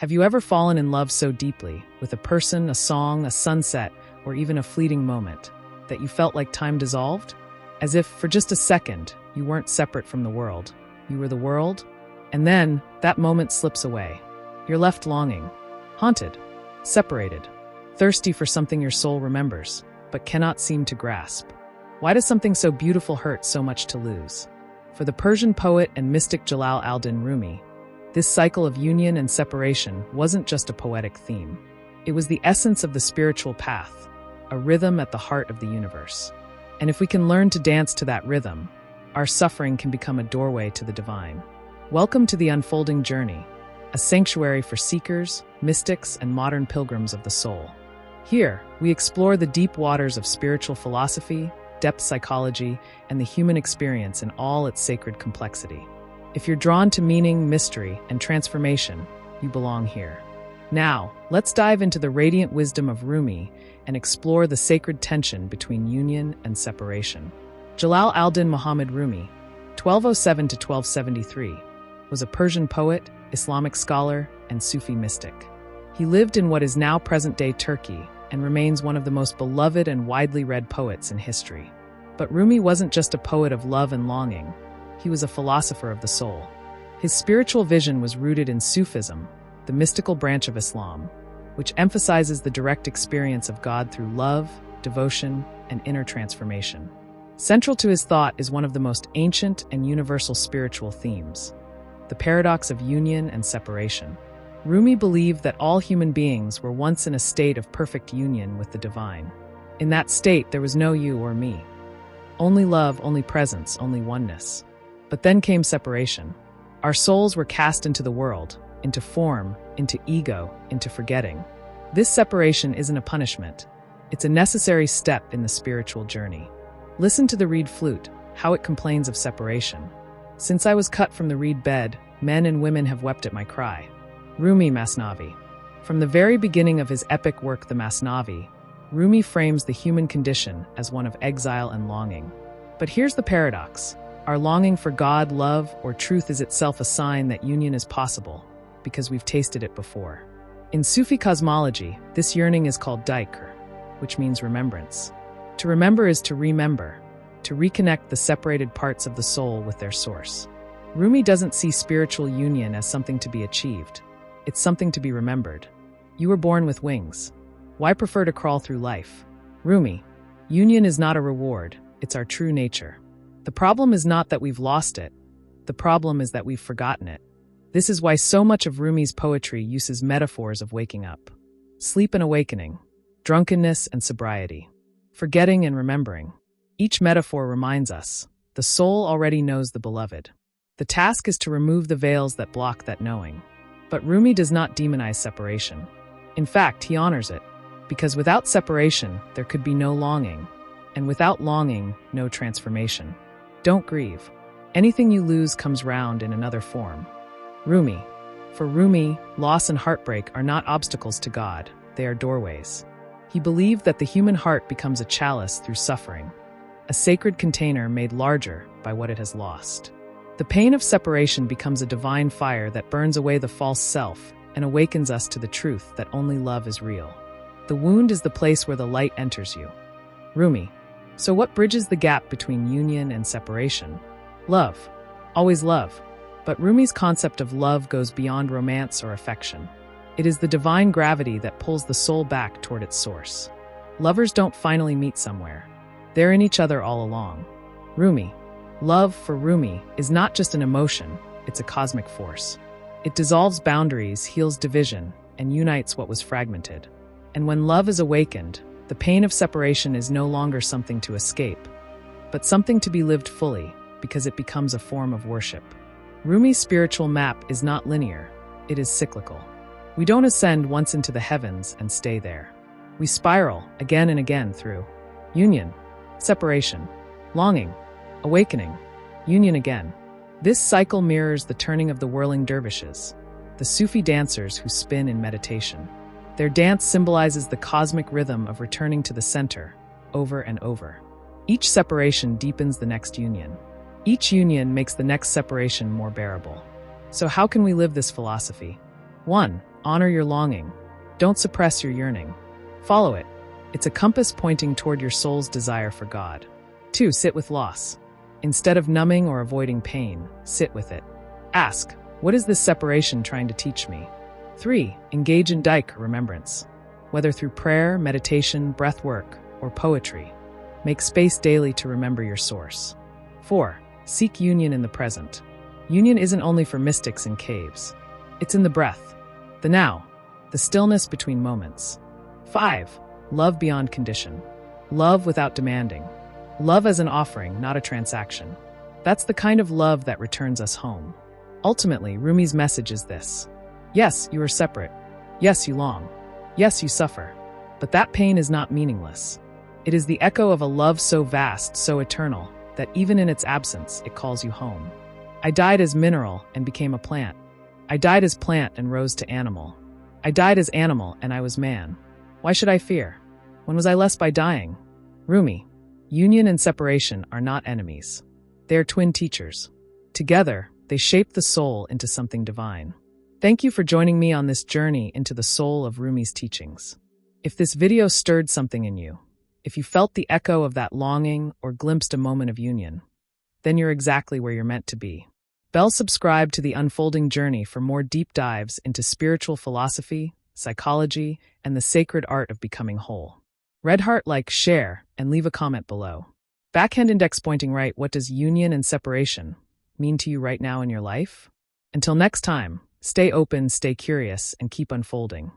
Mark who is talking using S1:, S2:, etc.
S1: Have you ever fallen in love so deeply, with a person, a song, a sunset, or even a fleeting moment, that you felt like time dissolved? As if, for just a second, you weren't separate from the world. You were the world? And then, that moment slips away. You're left longing, haunted, separated, thirsty for something your soul remembers, but cannot seem to grasp. Why does something so beautiful hurt so much to lose? For the Persian poet and mystic Jalal al-Din Rumi, this cycle of union and separation wasn't just a poetic theme. It was the essence of the spiritual path, a rhythm at the heart of the universe. And if we can learn to dance to that rhythm, our suffering can become a doorway to the divine. Welcome to the unfolding journey, a sanctuary for seekers, mystics, and modern pilgrims of the soul. Here, we explore the deep waters of spiritual philosophy, depth psychology, and the human experience in all its sacred complexity. If you're drawn to meaning, mystery, and transformation, you belong here. Now, let's dive into the radiant wisdom of Rumi and explore the sacred tension between union and separation. Jalal al-Din Muhammad Rumi, 1207 to 1273, was a Persian poet, Islamic scholar, and Sufi mystic. He lived in what is now present-day Turkey and remains one of the most beloved and widely read poets in history. But Rumi wasn't just a poet of love and longing. He was a philosopher of the soul. His spiritual vision was rooted in Sufism, the mystical branch of Islam, which emphasizes the direct experience of God through love, devotion, and inner transformation. Central to his thought is one of the most ancient and universal spiritual themes, the paradox of union and separation. Rumi believed that all human beings were once in a state of perfect union with the divine. In that state, there was no you or me. Only love, only presence, only oneness. But then came separation. Our souls were cast into the world, into form, into ego, into forgetting. This separation isn't a punishment. It's a necessary step in the spiritual journey. Listen to the reed flute, how it complains of separation. Since I was cut from the reed bed, men and women have wept at my cry. Rumi Masnavi. From the very beginning of his epic work, the Masnavi, Rumi frames the human condition as one of exile and longing. But here's the paradox. Our longing for God, love, or truth is itself a sign that union is possible, because we've tasted it before. In Sufi cosmology, this yearning is called dhikr, which means remembrance. To remember is to remember, to reconnect the separated parts of the soul with their source. Rumi doesn't see spiritual union as something to be achieved. It's something to be remembered. You were born with wings. Why prefer to crawl through life? Rumi, union is not a reward, it's our true nature. The problem is not that we've lost it. The problem is that we've forgotten it. This is why so much of Rumi's poetry uses metaphors of waking up. Sleep and awakening, drunkenness and sobriety, forgetting and remembering. Each metaphor reminds us, the soul already knows the beloved. The task is to remove the veils that block that knowing. But Rumi does not demonize separation. In fact, he honors it, because without separation, there could be no longing, and without longing, no transformation. Don't grieve. Anything you lose comes round in another form. Rumi. For Rumi, loss and heartbreak are not obstacles to God, they are doorways. He believed that the human heart becomes a chalice through suffering, a sacred container made larger by what it has lost. The pain of separation becomes a divine fire that burns away the false self and awakens us to the truth that only love is real. The wound is the place where the light enters you. Rumi. So what bridges the gap between union and separation? Love. Always love. But Rumi's concept of love goes beyond romance or affection. It is the divine gravity that pulls the soul back toward its source. Lovers don't finally meet somewhere. They're in each other all along. Rumi. Love, for Rumi, is not just an emotion, it's a cosmic force. It dissolves boundaries, heals division, and unites what was fragmented. And when love is awakened, the pain of separation is no longer something to escape, but something to be lived fully, because it becomes a form of worship. Rumi's spiritual map is not linear, it is cyclical. We don't ascend once into the heavens and stay there. We spiral again and again through union, separation, longing, awakening, union again. This cycle mirrors the turning of the whirling dervishes, the Sufi dancers who spin in meditation. Their dance symbolizes the cosmic rhythm of returning to the center, over and over. Each separation deepens the next union. Each union makes the next separation more bearable. So how can we live this philosophy? 1. Honor your longing. Don't suppress your yearning. Follow it. It's a compass pointing toward your soul's desire for God. 2. Sit with loss. Instead of numbing or avoiding pain, sit with it. Ask, what is this separation trying to teach me? 3. Engage in daik, remembrance. Whether through prayer, meditation, breath work, or poetry, make space daily to remember your source. 4. Seek union in the present. Union isn't only for mystics in caves. It's in the breath, the now, the stillness between moments. 5. Love beyond condition. Love without demanding. Love as an offering, not a transaction. That's the kind of love that returns us home. Ultimately, Rumi's message is this. Yes, you are separate. Yes, you long. Yes, you suffer. But that pain is not meaningless. It is the echo of a love so vast, so eternal, that even in its absence, it calls you home. I died as mineral and became a plant. I died as plant and rose to animal. I died as animal and I was man. Why should I fear? When was I less by dying? Rumi. Union and separation are not enemies. They are twin teachers. Together, they shape the soul into something divine. Thank you for joining me on this journey into the soul of Rumi's teachings. If this video stirred something in you, if you felt the echo of that longing or glimpsed a moment of union, then you're exactly where you're meant to be. Subscribe to The Unfolding Journey for more deep dives into spiritual philosophy, psychology, and the sacred art of becoming whole. Red heart, like, share, and leave a comment below. Backhand index pointing right, what does union and separation mean to you right now in your life? Until next time, stay open, stay curious, and keep unfolding.